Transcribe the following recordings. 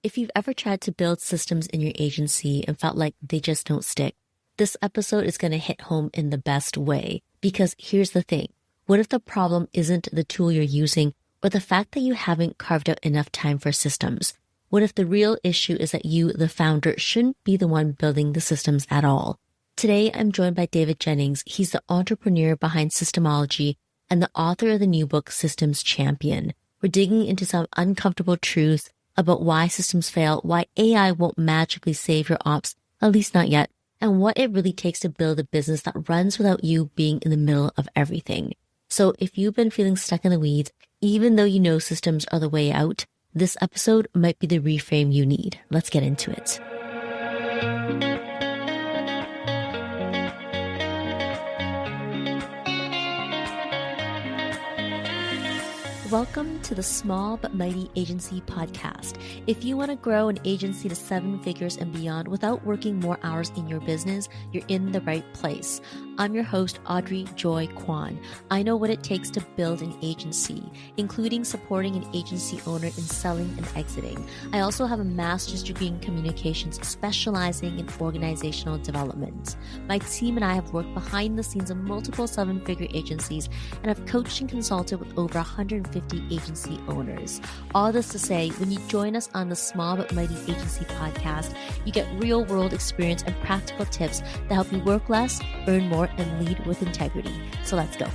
If you've ever tried to build systems in your agency and felt like they just don't stick, this episode is going to hit home in the best way. Because here's the thing. What if the problem isn't the tool you're using or the fact that you haven't carved out enough time for systems? What if the real issue is that you, the founder, shouldn't be the one building the systems at all? Today, I'm joined by David Jenyns. He's the entrepreneur behind Systemology and the author of the new book, Systems Champion. We're digging into some uncomfortable truths about why systems fail, why AI won't magically save your ops, at least not yet, and what it really takes to build a business that runs without you being in the middle of everything. So if you've been feeling stuck in the weeds, even though you know systems are the way out, this episode might be the reframe you need. Let's get into it. Welcome to the Small But Mighty Agency podcast. If you want to grow an agency to 7 figures and beyond without working more hours in your business, you're in the right place. I'm your host, Audrey Joy Kwan. I know what it takes to build an agency, including supporting an agency owner in selling and exiting. I also have a master's degree in communications, specializing in organizational development. My team and I have worked behind the scenes of multiple 7-figure agencies and have coached and consulted with over 150 agency owners. All this to say, when you join us on the Small But Mighty Agency podcast, you get real-world experience and practical tips that help you work less, earn more, and lead with integrity. So let's go.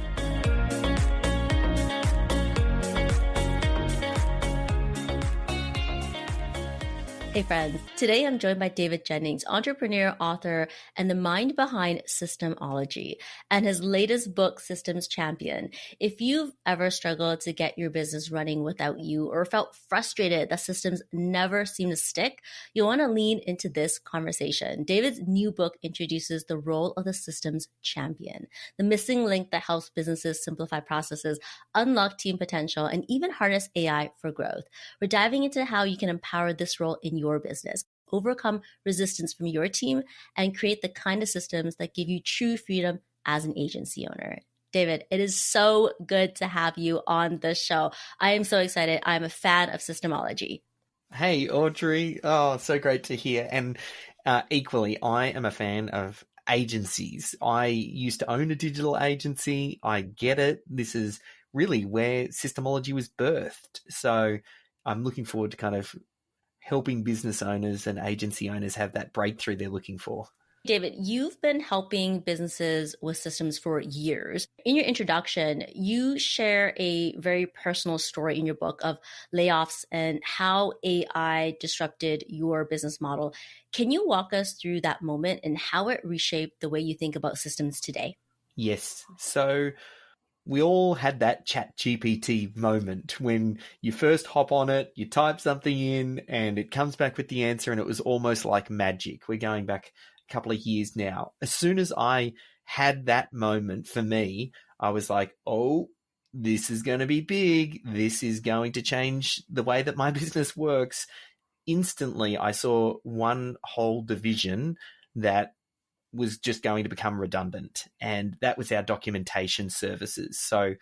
Hey friends, today I'm joined by David Jenyns, entrepreneur, author, and the mind behind Systemology and his latest book, Systems Champion. If you've ever struggled to get your business running without you or felt frustrated that systems never seem to stick, you'll want to lean into this conversation. David's new book introduces the role of the systems champion, the missing link that helps businesses simplify processes, unlock team potential, and even harness AI for growth. We're diving into how you can empower this role in your business, overcome resistance from your team, and create the kind of systems that give you true freedom as an agency owner. David, it is so good to have you on the show. I am so excited. I'm a fan of Systemology. Hey, Audrey. Oh, so great to hear. And equally, I am a fan of agencies. I used to own a digital agency. I get it. This is really where Systemology was birthed. So I'm looking forward to kind of helping business owners and agency owners have that breakthrough they're looking for. David, you've been helping businesses with systems for years. In your introduction, you share a very personal story in your book of layoffs and how AI disrupted your business model. Can you walk us through that moment and how it reshaped the way you think about systems today? Yes. So we all had that ChatGPT moment when you first hop on it, you type something in and it comes back with the answer, and it was almost like magic. We're going back a couple of years now. As soon as I had that moment for me, I was like, oh, this is going to be big. This is going to change the way that my business works. Instantly, I saw one whole division that was just going to become redundant, and that was our documentation services. So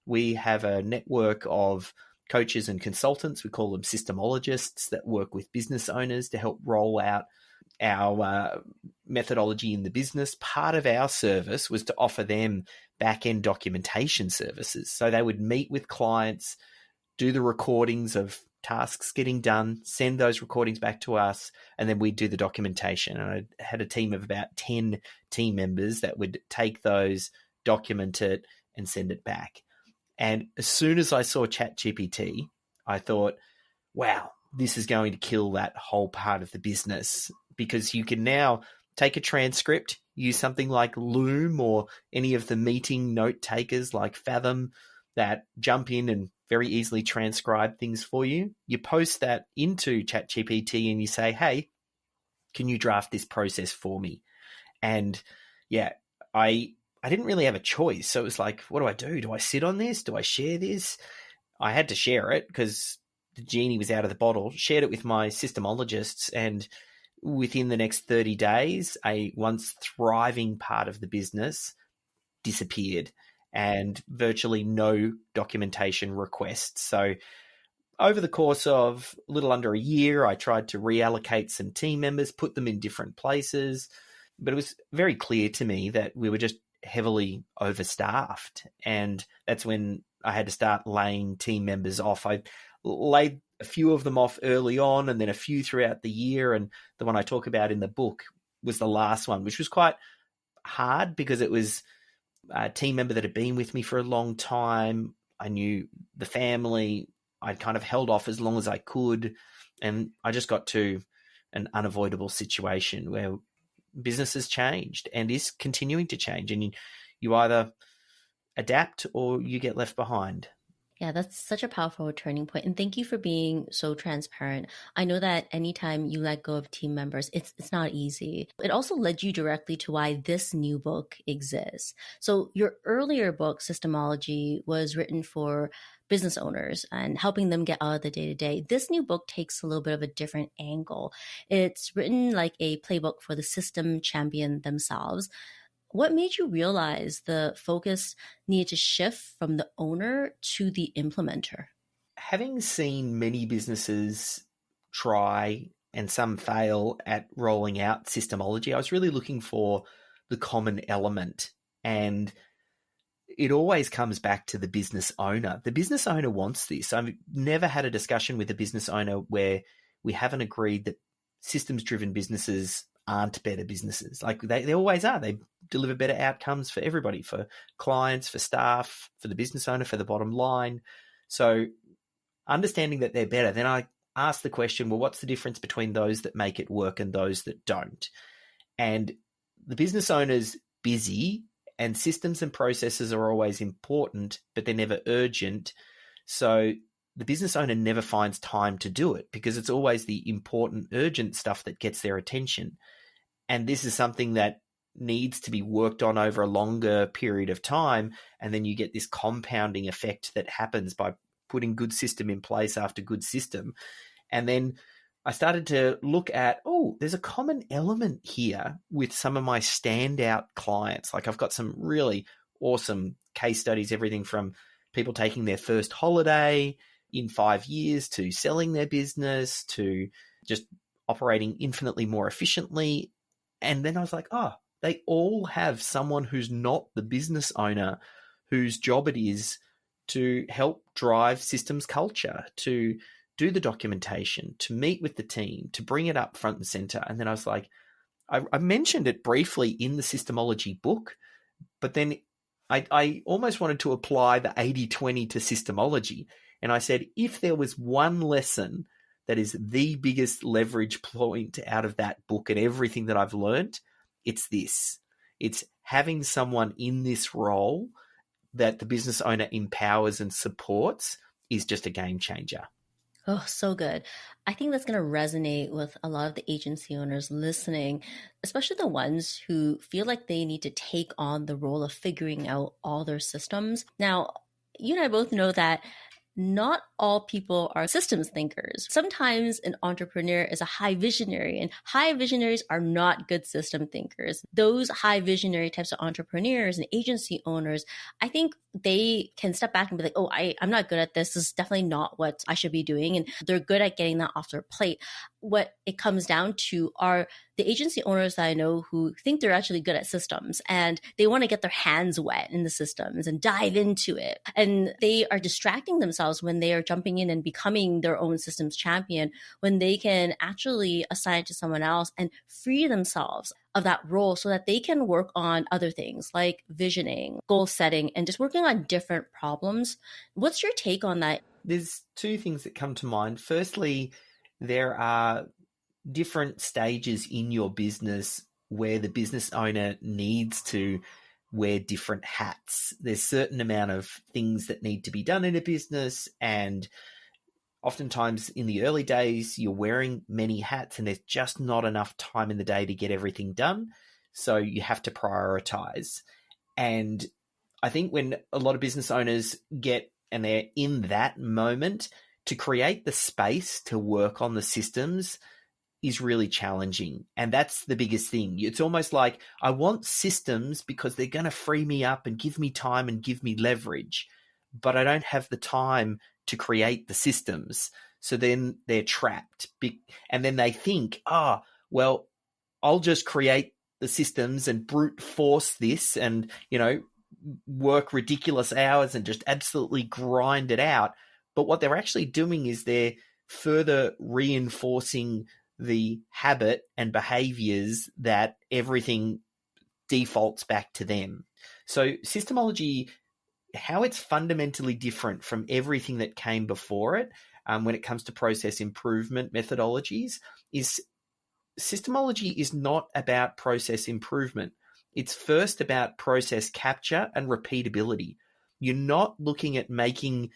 we have a network of coaches and consultants, we call them systemologists, that work with business owners to help roll out our methodology in the business. Part of our service was to offer them back-end documentation services. So they would meet with clients, do the recordings of tasks getting done, send those recordings back to us, and then we'd do the documentation. And I had a team of about 10 team members that would take those, document it, and send it back. And as soon as I saw ChatGPT, I thought, wow, this is going to kill that whole part of the business, because you can now take a transcript, use something like Loom or any of the meeting note takers like Fathom that jump in and very easily transcribe things for you. You post that into ChatGPT and you say, hey, can you draft this process for me? And yeah, I didn't really have a choice. So it was like, what do I do? Do I sit on this? Do I share this? I had to share it because the genie was out of the bottle. Shared it with my systemologists, and within the next 30 days, a once thriving part of the business disappeared, and virtually no documentation requests. So over the course of a little under a year, I tried to reallocate some team members, put them in different places. But it was very clear to me that we were just heavily overstaffed. And that's when I had to start laying team members off. I laid a few of them off early on and then a few throughout the year. And the one I talk about in the book was the last one, which was quite hard because it was a team member that had been with me for a long time. I knew the family. I'd kind of held off as long as I could. And I just got to an unavoidable situation where business has changed and is continuing to change. And you either adapt or you get left behind. Yeah, that's such a powerful turning point. And thank you for being so transparent. I know that anytime you let go of team members, it's not easy. It also led you directly to why this new book exists. So your earlier book, Systemology, was written for business owners and helping them get out of the day-to-day. This new book takes a little bit of a different angle. It's written like a playbook for the system champion themselves. What made you realize the focus needed to shift from the owner to the implementer? Having seen many businesses try and some fail at rolling out Systemology, I was really looking for the common element. And it always comes back to the business owner. The business owner wants this. I've never had a discussion with a business owner where we haven't agreed that systems-driven businesses aren't better businesses. Like they always are. They deliver better outcomes for everybody, for clients, for staff, for the business owner, for the bottom line. So understanding that they're better, then I ask the question, well, what's the difference between those that make it work and those that don't? And the business owner's busy and systems and processes are always important, but they're never urgent. So the business owner never finds time to do it because it's always the important, urgent stuff that gets their attention. And this is something that needs to be worked on over a longer period of time. And then you get this compounding effect that happens by putting good system in place after good system. And then I started to look at, there's a common element here with some of my standout clients. Like I've got some really awesome case studies, everything from people taking their first holiday in 5 years to selling their business to just operating infinitely more efficiently. And then I was like, they all have someone who's not the business owner whose job it is to help drive systems culture, to do the documentation, to meet with the team, to bring it up front and center. And then I was like, I mentioned it briefly in the Systemology book, but then I almost wanted to apply the 80-20 to Systemology. And I said, if there was one lesson that is the biggest leverage point out of that book and everything that I've learned, it's this. It's having someone in this role that the business owner empowers and supports is just a game changer. Oh, so good. I think that's going to resonate with a lot of the agency owners listening, especially the ones who feel like they need to take on the role of figuring out all their systems. Now, you and I both know that not all people are systems thinkers. Sometimes an entrepreneur is a high visionary, and high visionaries are not good system thinkers. Those high visionary types of entrepreneurs and agency owners, I think they can step back and be like, I'm not good at this. This is definitely not what I should be doing. And they're good at getting that off their plate. What it comes down to are the agency owners that I know who think they're actually good at systems and they want to get their hands wet in the systems and dive into it. And they are distracting themselves when they are jumping in and becoming their own systems champion, when they can actually assign it to someone else and free themselves of that role so that they can work on other things like visioning, goal setting, and just working on different problems. What's your take on that? There's two things that come to mind. Firstly, there are different stages in your business where the business owner needs to wear different hats. There's a certain amount of things that need to be done in a business, and oftentimes in the early days, you're wearing many hats and there's just not enough time in the day to get everything done. So you have to prioritize. And I think when a lot of business owners get, and they're in that moment, to create the space to work on the systems is really challenging. And that's the biggest thing. It's almost like I want systems because they're going to free me up and give me time and give me leverage, but I don't have the time to create the systems. So then they're trapped. And then they think, well, I'll just create the systems and brute force this and, work ridiculous hours and just absolutely grind it out. But what they're actually doing is they're further reinforcing the habit and behaviors that everything defaults back to them. So Systemology, how it's fundamentally different from everything that came before it when it comes to process improvement methodologies is Systemology is not about process improvement. It's first about process capture and repeatability. You're not looking at making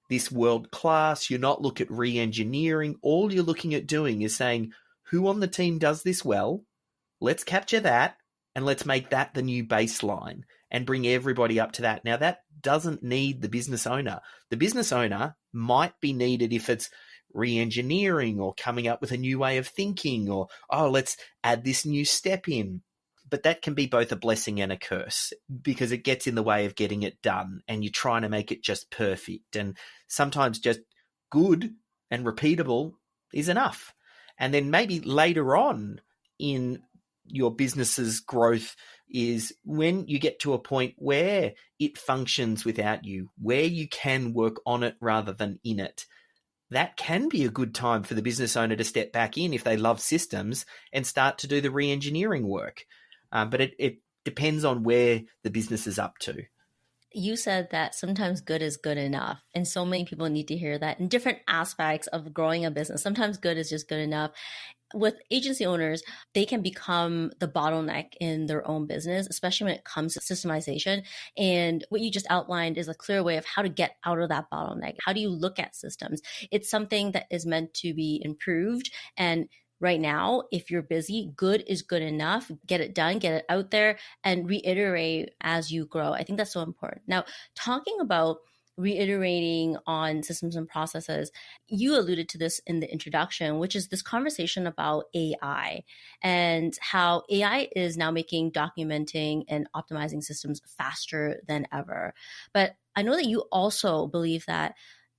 this world class. You're not looking at re-engineering. All you're looking at doing is saying, who on the team does this well? Let's capture that and let's make that the new baseline and bring everybody up to that. Now, that doesn't need the business owner. The business owner might be needed if it's re-engineering or coming up with a new way of thinking or, let's add this new step in. But that can be both a blessing and a curse because it gets in the way of getting it done and you're trying to make it just perfect. And sometimes just good and repeatable is enough. And then maybe later on in your business's growth is when you get to a point where it functions without you, where you can work on it rather than in it. That can be a good time for the business owner to step back in if they love systems and start to do the re-engineering work. But it depends on where the business is up to. You said that sometimes good is good enough. And so many people need to hear that in different aspects of growing a business. Sometimes good is just good enough. With agency owners, they can become the bottleneck in their own business, especially when it comes to systemization. And what you just outlined is a clear way of how to get out of that bottleneck. How do you look at systems? It's something that is meant to be improved. And right now, if you're busy, good is good enough. Get it done, get it out there, and reiterate as you grow. I think that's so important. Now, talking about reiterating on systems and processes, you alluded to this in the introduction, which is this conversation about AI and how AI is now making documenting and optimizing systems faster than ever. But I know that you also believe that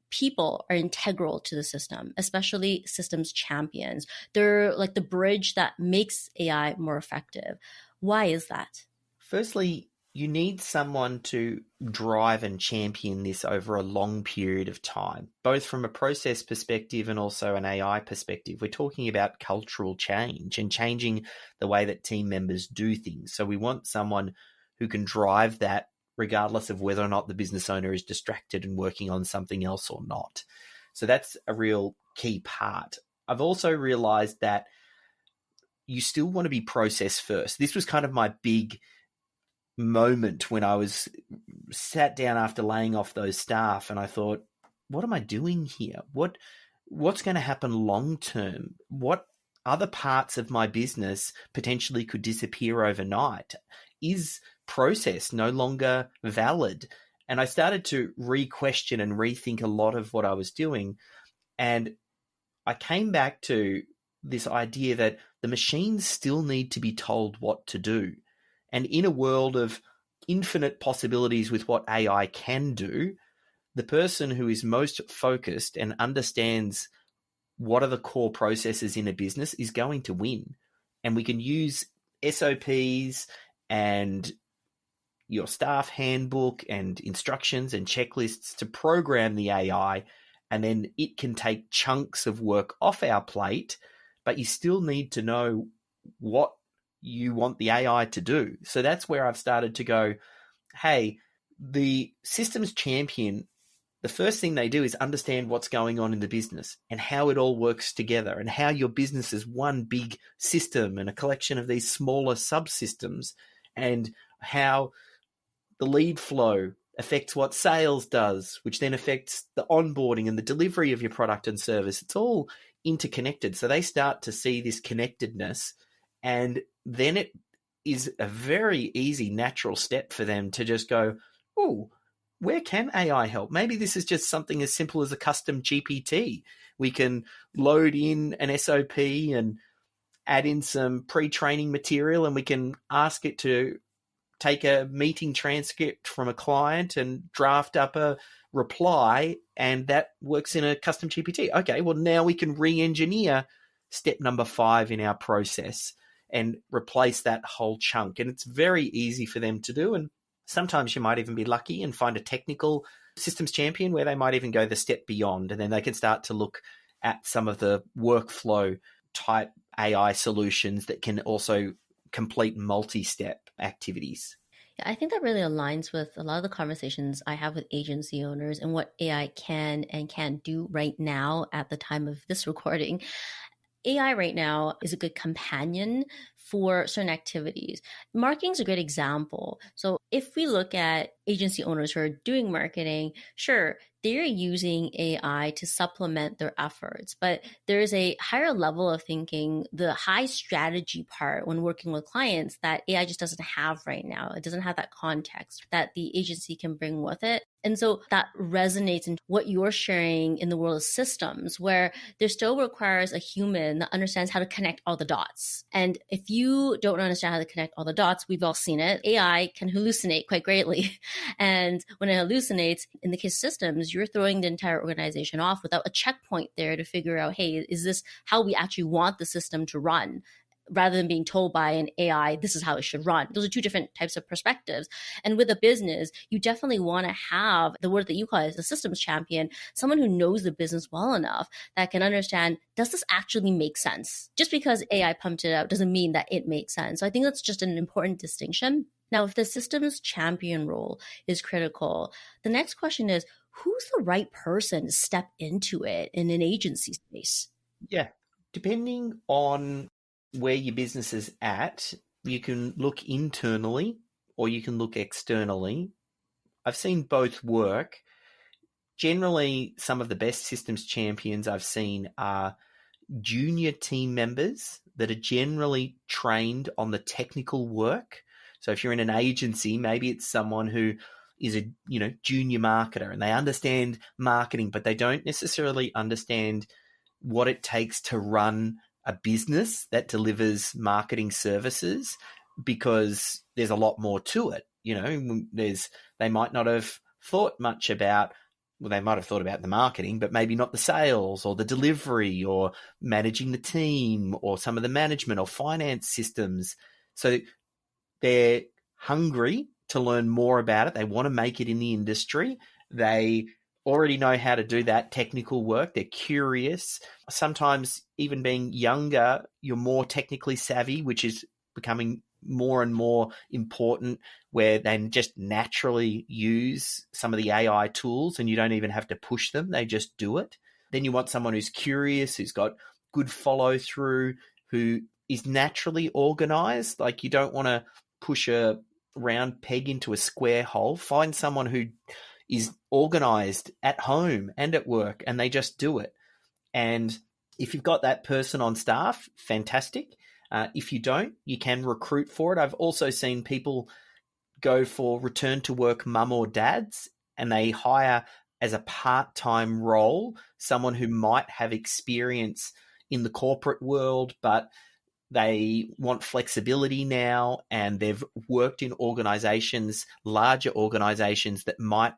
people are integral to the system, especially systems champions. They're like the bridge that makes AI more effective. Why is that? Firstly, you need someone to drive and champion this over a long period of time, both from a process perspective and also an AI perspective. We're talking about cultural change and changing the way that team members do things. So we want someone who can drive that regardless of whether or not the business owner is distracted and working on something else or not. So that's a real key part. I've also realized that you still want to be process first. This was kind of my big moment when I was sat down after laying off those staff and I thought, what am I doing here? What's going to happen long term? What other parts of my business potentially could disappear overnight? Is process no longer valid? And I started to re-question and rethink a lot of what I was doing. And I came back to this idea that the machines still need to be told what to do. And in a world of infinite possibilities with what AI can do, the person who is most focused and understands what are the core processes in a business is going to win. And we can use SOPs and your staff handbook and instructions and checklists to program the AI, and then it can take chunks of work off our plate, but you still need to know what you want the AI to do. So that's where I've started to go, hey, the systems champion, the first thing they do is understand what's going on in the business and how it all works together and how your business is one big system and a collection of these smaller subsystems, and how the lead flow affects what sales does, which then affects the onboarding and the delivery of your product and service. It's all interconnected. So they start to see this connectedness, and then it is a very easy, natural step for them to just go, oh, where can AI help? Maybe this is just something as simple as a custom GPT. We can load in an SOP and add in some pre-training material, and we can ask it to take a meeting transcript from a client and draft up a reply, and that works in a custom GPT. Okay, well, now we can re-engineer step number 5 in our process and replace that whole chunk. And it's very easy for them to do. And sometimes you might even be lucky and find a technical systems champion where they might even go the step beyond, and then they can start to look at some of the workflow type AI solutions that can also complete multi-step activities. Yeah, I think that really aligns with a lot of the conversations I have with agency owners and what AI can and can't do right now at the time of this recording. AI right now is a good companion for certain activities. Marketing is a great example. So if we look at agency owners who are doing marketing, sure, they're using AI to supplement their efforts, but there's a higher level of thinking, the high strategy part when working with clients that AI just doesn't have right now. It doesn't have that context that the agency can bring with it. And so that resonates in what you're sharing in the world of systems, where there still requires a human that understands how to connect all the dots. And if you don't understand how to connect all the dots, we've all seen it. AI can hallucinate quite greatly. And when it hallucinates, in the case of systems, you're throwing the entire organization off without a checkpoint there to figure out, hey, is this how we actually want the system to run? Rather than being told by an AI, this is how it should run. Those are two different types of perspectives. And with a business, you definitely want to have the word that you call it as a systems champion, someone who knows the business well enough that can understand, does this actually make sense? Just because AI pumped it out doesn't mean that it makes sense. So I think that's just an important distinction. Now, if the systems champion role is critical, the next question is, who's the right person to step into it in an agency space? Yeah, depending on where your business is at, you can look internally or you can look externally. I've seen both work. Generally, some of the best systems champions I've seen are junior team members that are generally trained on the technical work. So if you're in an agency, maybe it's someone who is a junior marketer and they understand marketing, but they don't necessarily understand what it takes to run a business that delivers marketing services, because there's a lot more to it. They might not have thought much about, well, they might have thought about the marketing, but maybe not the sales or the delivery or managing the team or some of the management or finance systems. So they're hungry to learn more about it. They want to make it in the industry. They already know how to do that technical work. They're curious. Sometimes even being younger, you're more technically savvy, which is becoming more and more important, where they just naturally use some of the AI tools and you don't even have to push them. They just do it. Then you want someone who's curious, who's got good follow through, who is naturally organized. Like, you don't want to push a round peg into a square hole. Find someone who is organized at home and at work, and they just do it. And if you've got that person on staff, fantastic. If you don't, you can recruit for it. I've also seen people go for return to work mum or dads, and they hire as a part-time role someone who might have experience in the corporate world, but they want flexibility now, and they've worked in organizations, larger organizations that might,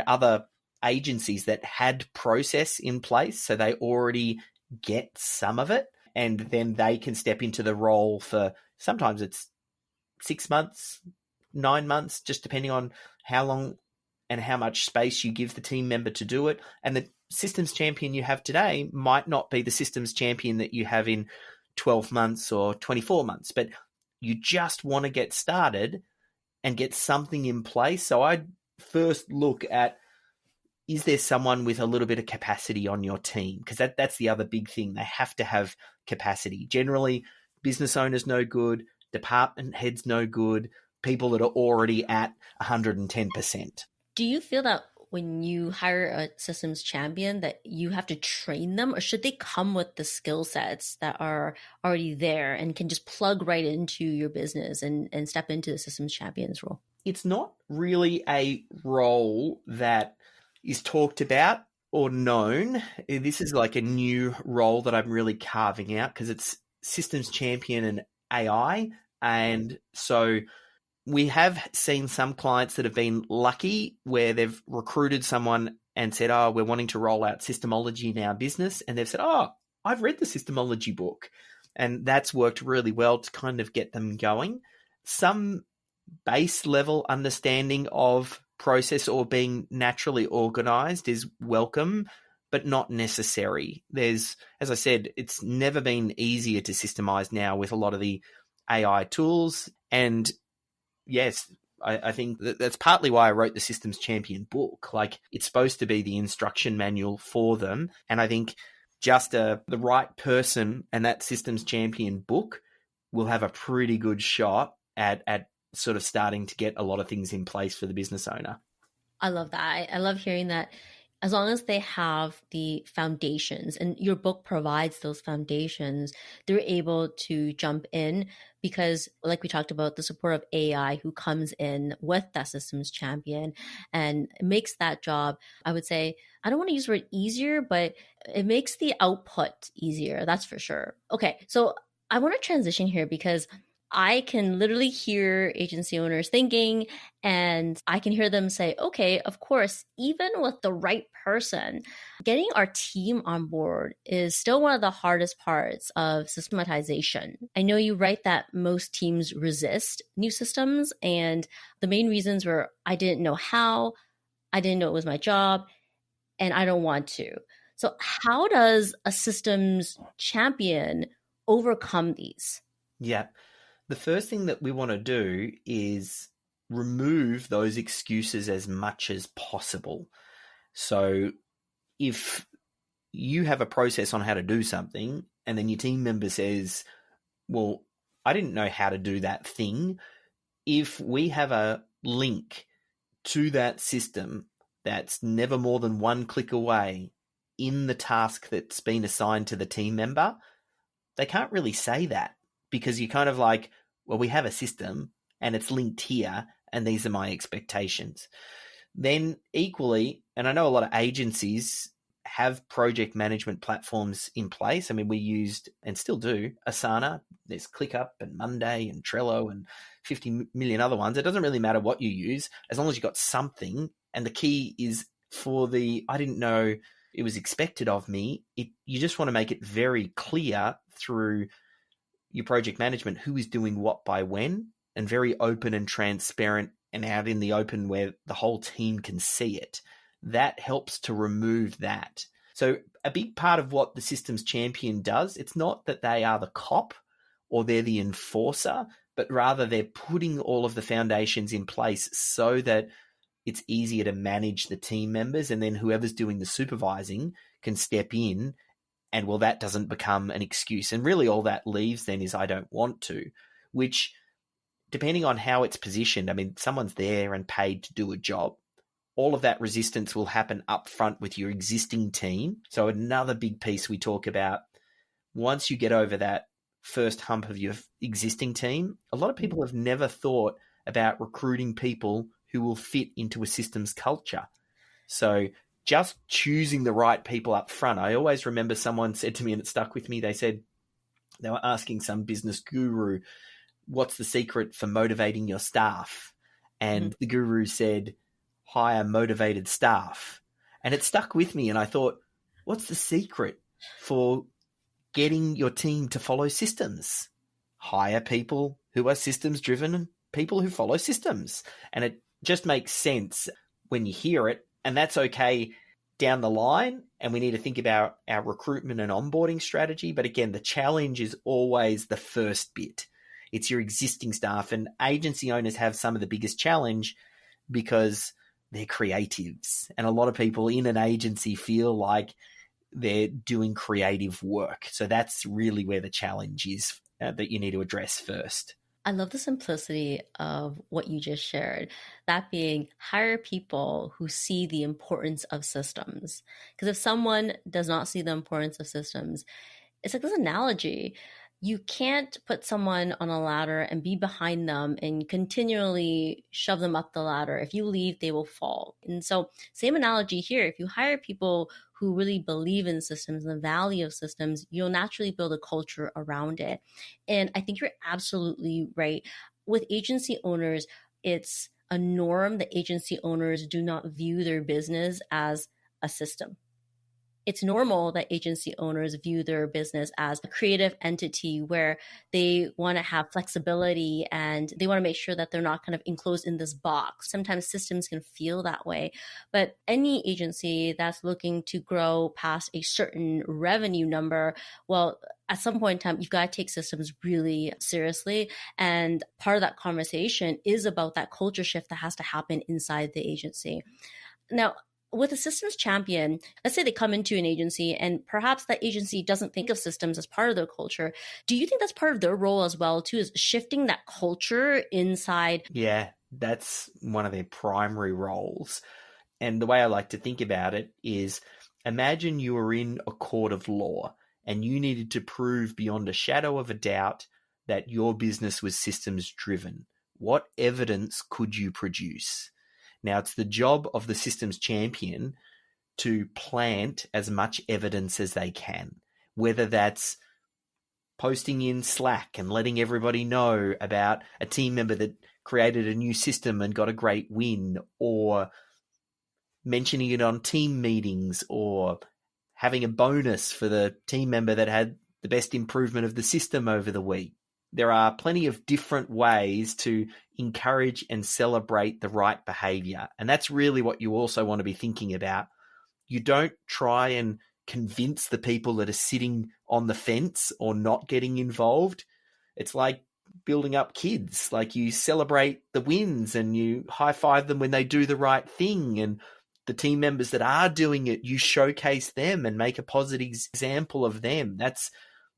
other agencies that had process in place, so they already get some of it, and then they can step into the role for, sometimes it's 6 months, 9 months, just depending on how long and how much space you give the team member to do it. And the systems champion you have today might not be the systems champion that you have in 12 months or 24 months, but you just want to get started and get something in place. So I'd first look at, is there someone with a little bit of capacity on your team? Because that's the other big thing. They have to have capacity. Generally, business owners no good, department heads no good, people that are already at 110%. Do you feel that when you hire a systems champion that you have to train them, or should they come with the skill sets that are already there and can just plug right into your business and step into the systems champion's role? It's not really a role that is talked about or known. This is like a new role that I'm really carving out, because it's systems champion and AI. And so we have seen some clients that have been lucky where they've recruited someone and said, oh, we're wanting to roll out Systemology in our business. And they've said, oh, I've read the Systemology book. And that's worked really well to kind of get them going. Some base level understanding of process or being naturally organized is welcome, but not necessary. There's, as I said, it's never been easier to systemize now with a lot of the AI tools. And yes, I think that's partly why I wrote the Systems Champion book. Like, it's supposed to be the instruction manual for them. And I think just the right person and that Systems Champion book will have a pretty good shot at sort of starting to get a lot of things in place for the business owner. I love that. I love hearing that. As long as they have the foundations, and your book provides those foundations, they're able to jump in because, like we talked about, the support of AI who comes in with that systems champion and makes that job, I would say, I don't want to use the word easier, but it makes the output easier. That's for sure. Okay, so I want to transition here because I can literally hear agency owners thinking, and I can hear them say, okay, of course, even with the right person, getting our team on board is still one of the hardest parts of systematization. I know you write that most teams resist new systems, and the main reasons were I didn't know how, I didn't know it was my job, and I don't want to. So how does a systems champion overcome these? Yeah. The first thing that we want to do is remove those excuses as much as possible. So if you have a process on how to do something and then your team member says, well, I didn't know how to do that thing. If we have a link to that system that's never more than one click away in the task that's been assigned to the team member, they can't really say that because you're kind of like, well, we have a system and it's linked here and these are my expectations. Then equally, and I know a lot of agencies have project management platforms in place. I mean, we used and still do Asana. There's ClickUp and Monday and Trello and 50 million other ones. It doesn't really matter what you use as long as you've got something. And the key is for the, I didn't know it was expected of me. You just want to make it very clear through your project management who is doing what by when, and very open and transparent and out in the open where the whole team can see it. That helps to remove that. So a big part of what the systems champion does, it's not that they are the cop or they're the enforcer, but rather they're putting all of the foundations in place so that it's easier to manage the team members, and then whoever's doing the supervising can step in. And well, that doesn't become an excuse. And really all that leaves then is I don't want to, which depending on how it's positioned, I mean, someone's there and paid to do a job. All of that resistance will happen up front with your existing team. So another big piece we talk about, once you get over that first hump of your existing team, a lot of people have never thought about recruiting people who will fit into a systems culture. So just choosing the right people up front. I always remember someone said to me, and it stuck with me, they said they were asking some business guru, what's the secret for motivating your staff? And the guru said, hire motivated staff. And it stuck with me. And I thought, what's the secret for getting your team to follow systems? Hire people who are systems driven and people who follow systems. And it just makes sense when you hear it. And that's okay down the line. And we need to think about our recruitment and onboarding strategy. But again, the challenge is always the first bit. It's your existing staff, and agency owners have some of the biggest challenge because they're creatives. And a lot of people in an agency feel like they're doing creative work. So that's really where the challenge is that you need to address first. I love the simplicity of what you just shared. That being, hire people who see the importance of systems. Because if someone does not see the importance of systems, it's like this analogy. You can't put someone on a ladder and be behind them and continually shove them up the ladder. If you leave, they will fall. And so, same analogy here. If you hire people who really believe in systems and the value of systems, you'll naturally build a culture around it. And I think you're absolutely right. with agency owners, it's a norm that agency owners do not view their business as a system. It's normal that agency owners view their business as a creative entity where they want to have flexibility and they want to make sure that they're not kind of enclosed in this box. Sometimes systems can feel that way, but any agency that's looking to grow past a certain revenue number, well, at some point in time, you've got to take systems really seriously. And part of that conversation is about that culture shift that has to happen inside the agency. Now, with a systems champion, let's say they come into an agency and perhaps that agency doesn't think of systems as part of their culture. Do you think that's part of their role as well, too, is shifting that culture inside? Yeah, that's one of their primary roles. And the way I like to think about it is, imagine you were in a court of law and you needed to prove beyond a shadow of a doubt that your business was systems driven. What evidence could you produce? Now, it's the job of the systems champion to plant as much evidence as they can, whether that's posting in Slack and letting everybody know about a team member that created a new system and got a great win, or mentioning it on team meetings, or having a bonus for the team member that had the best improvement of the system over the week. There are plenty of different ways to encourage and celebrate the right behavior. And that's really what you also want to be thinking about. You don't try and convince the people that are sitting on the fence or not getting involved. It's like building up kids. Like, you celebrate the wins and you high five them when they do the right thing. And the team members that are doing it, you showcase them and make a positive example of them. That's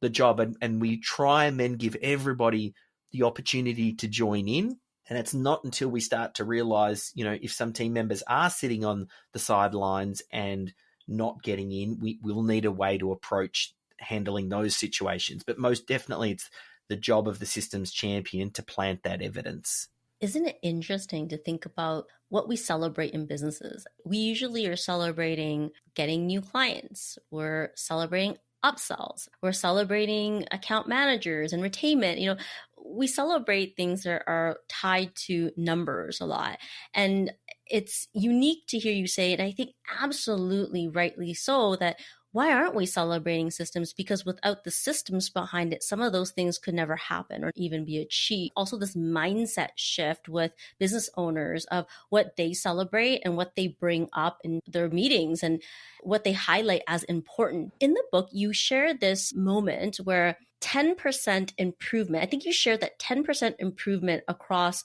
the job. And we try and then give everybody the opportunity to join in. And it's not until we start to realize, if some team members are sitting on the sidelines and not getting in, we'll need a way to approach handling those situations. But most definitely, it's the job of the systems champion to plant that evidence. Isn't it interesting to think about what we celebrate in businesses? We usually are celebrating getting new clients. We're celebrating upsells. We're celebrating account managers and retainment. We celebrate things that are tied to numbers a lot. And it's unique to hear you say, and I think absolutely rightly so, that why aren't we celebrating systems? Because without the systems behind it, some of those things could never happen or even be achieved. Also, this mindset shift with business owners of what they celebrate and what they bring up in their meetings and what they highlight as important. In the book, you share this moment where 10% improvement, I think you shared that 10% improvement across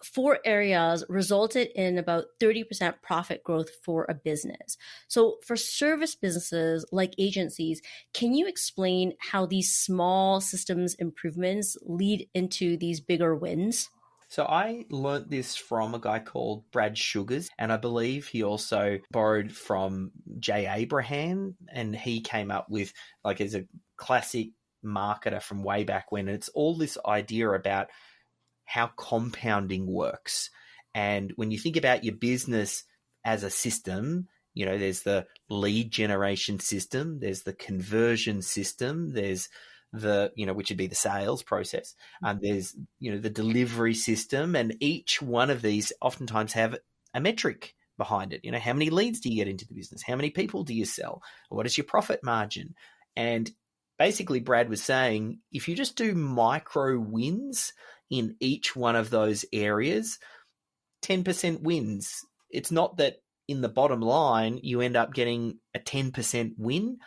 4 areas resulted in about 30% profit growth for a business. So for service businesses like agencies, can you explain how these small systems improvements lead into these bigger wins? So I learnt this from a guy called Brad Sugars, and I believe he also borrowed from Jay Abraham, and he came up with, as a classic marketer from way back when. And it's all this idea about how compounding works. And when you think about your business as a system, there's the lead generation system, there's the conversion system, there's the, which would be the sales process, and there's, the delivery system, and each one of these oftentimes have a metric behind it. How many leads do you get into the business? How many people do you sell? What is your profit margin? And basically, Brad was saying, if you just do micro wins in each one of those areas, 10% wins. It's not that in the bottom line, you end up getting a 10% win.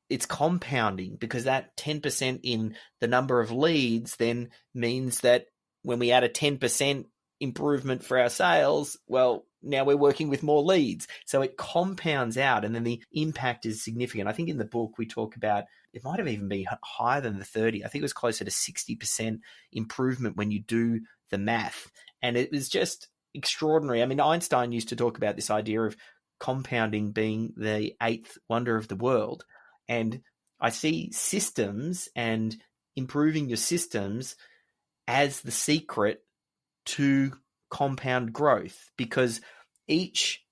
It's compounding, because that 10% in the number of leads then means that when we add a 10% improvement for our sales, well, now we're working with more leads. So it compounds out, and then the impact is significant. I think in the book we talk about, it might have even been higher than the 30. I think it was closer to 60% improvement when you do the math. And it was just extraordinary. I mean, Einstein used to talk about this idea of compounding being the 8th wonder of the world. And I see systems and improving your systems as the secret to compound growth, because each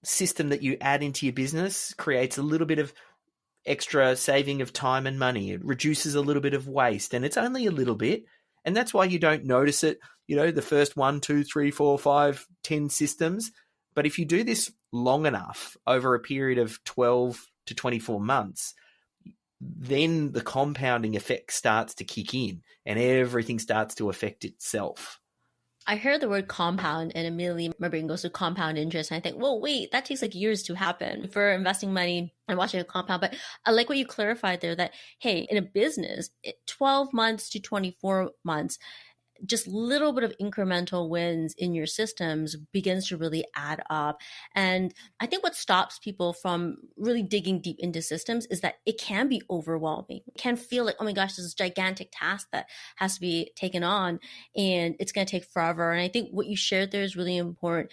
system that you add into your business creates a little bit of extra saving of time and money. It reduces a little bit of waste, and it's only a little bit, And that's why you don't notice it, the first 1, 2, 3, 4, 5, 10 systems. But if you do this long enough over a period of 12 to 24 months, then the compounding effect starts to kick in and everything starts to affect itself. I heard the word compound and immediately my brain goes to compound interest. And I think, well, wait, that takes like years to happen for investing money and watching it compound. But I like what you clarified there that, hey, in a business, 12 months to 24 months, just little bit of incremental wins in your systems begins to really add up. And I think what stops people from really digging deep into systems is that it can be overwhelming. It can feel like, oh my gosh, this is a gigantic task that has to be taken on and it's going to take forever. And I think what you shared there is really important.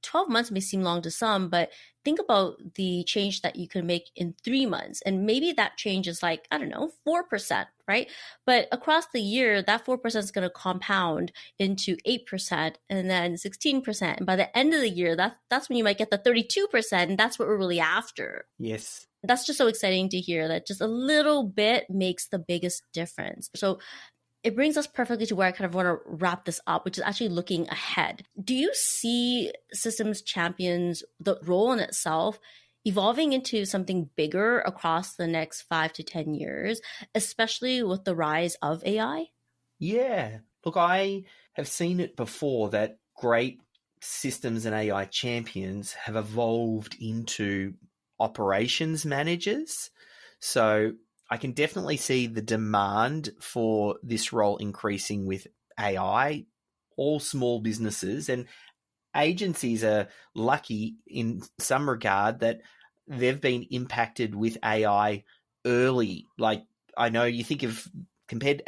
12 months may seem long to some, but think about the change that you could make in 3 months. And maybe that change is like, I don't know, 4%, right? But across the year, that 4% is going to compound into 8% and then 16%. And by the end of the year, that's when you might get the 32%. And that's what we're really after. Yes. That's just so exciting to hear that just a little bit makes the biggest difference. So it brings us perfectly to where I kind of want to wrap this up, which is actually looking ahead. Do you see systems champions, the role in itself, evolving into something bigger across the next 5 to 10 years, especially with the rise of AI? Yeah. Look, I have seen it before that great systems and AI champions have evolved into operations managers. So I can definitely see the demand for this role increasing with AI. All small businesses and agencies are lucky in some regard that they've been impacted with AI early. Like, I know you think of compared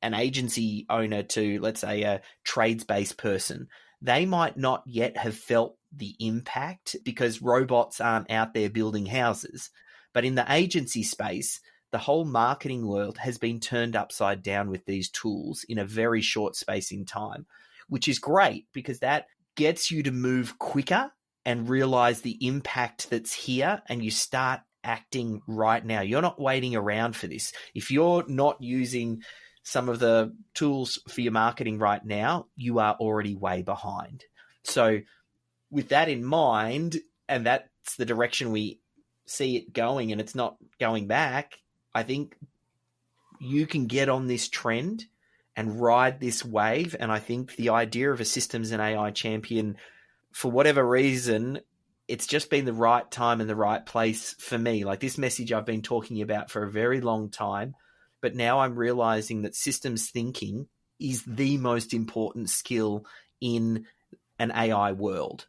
an agency owner to, let's say, a trades-based person, they might not yet have felt the impact because robots aren't out there building houses. But in the agency space, the whole marketing world has been turned upside down with these tools in a very short space in time, which is great because that gets you to move quicker and realize the impact that's here and you start acting right now. You're not waiting around for this. If you're not using some of the tools for your marketing right now, you are already way behind. So with that in mind, and that's the direction we see it going and it's not going back, I think you can get on this trend and ride this wave. And I think the idea of a systems and AI champion, for whatever reason, it's just been the right time and the right place for me. Like this message I've been talking about for a very long time, but now I'm realizing that systems thinking is the most important skill in an AI world.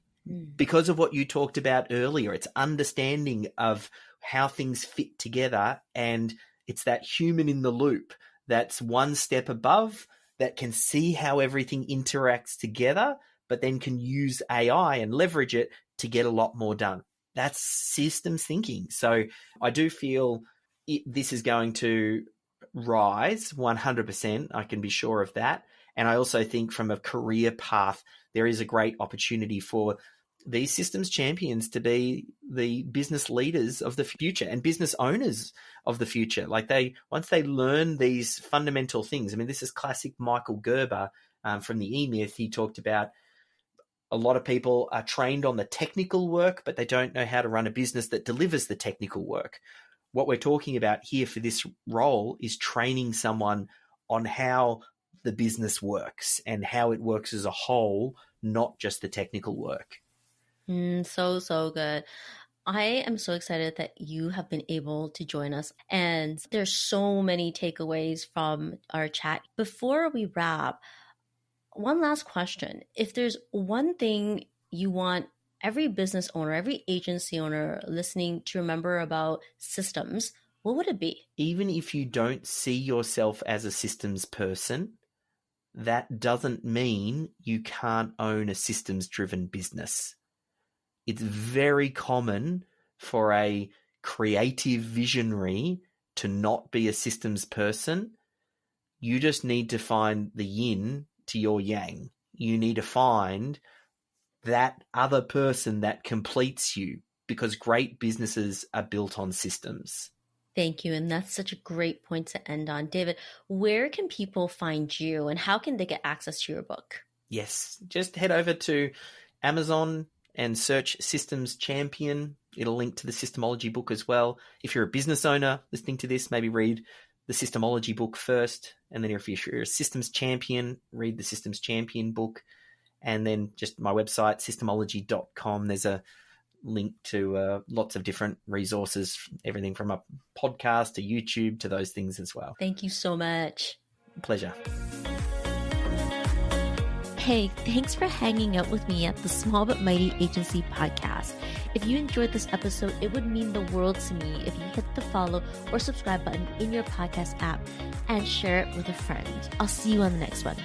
Because of what you talked about earlier, it's understanding of how things fit together, and it's that human in the loop that's one step above that can see how everything interacts together, but then can use AI and leverage it to get a lot more done. That's systems thinking. So I do feel this is going to rise 100%. I can be sure of that. And I also think from a career path, there is a great opportunity for these systems champions to be the business leaders of the future and business owners of the future. Like once they learn these fundamental things, I mean, this is classic Michael Gerber from the E-Myth. He talked about a lot of people are trained on the technical work, but they don't know how to run a business that delivers the technical work. What we're talking about here for this role is training someone on how the business works and how it works as a whole, not just the technical work. So good. I am so excited that you have been able to join us. And there's so many takeaways from our chat. Before we wrap, one last question. If there's one thing you want every business owner, every agency owner listening to remember about systems, what would it be? Even if you don't see yourself as a systems person, that doesn't mean you can't own a systems-driven business. It's very common for a creative visionary to not be a systems person. You just need to find the yin to your yang. You need to find that other person that completes you, because great businesses are built on systems. Thank you. And that's such a great point to end on. David, where can people find you and how can they get access to your book? Yes, just head over to Amazon and search Systems Champion. It'll link to the Systemology book as well. If you're a business owner listening to this, maybe read the Systemology book first. And then if you're a Systems Champion, read the Systems Champion book. And then just my website, systemology.com. There's a link to lots of different resources, everything from a podcast to YouTube to those things as well. Thank you so much. Pleasure. Hey, thanks for hanging out with me at the Small But Mighty Agency podcast. If you enjoyed this episode, it would mean the world to me if you hit the follow or subscribe button in your podcast app and share it with a friend. I'll see you on the next one.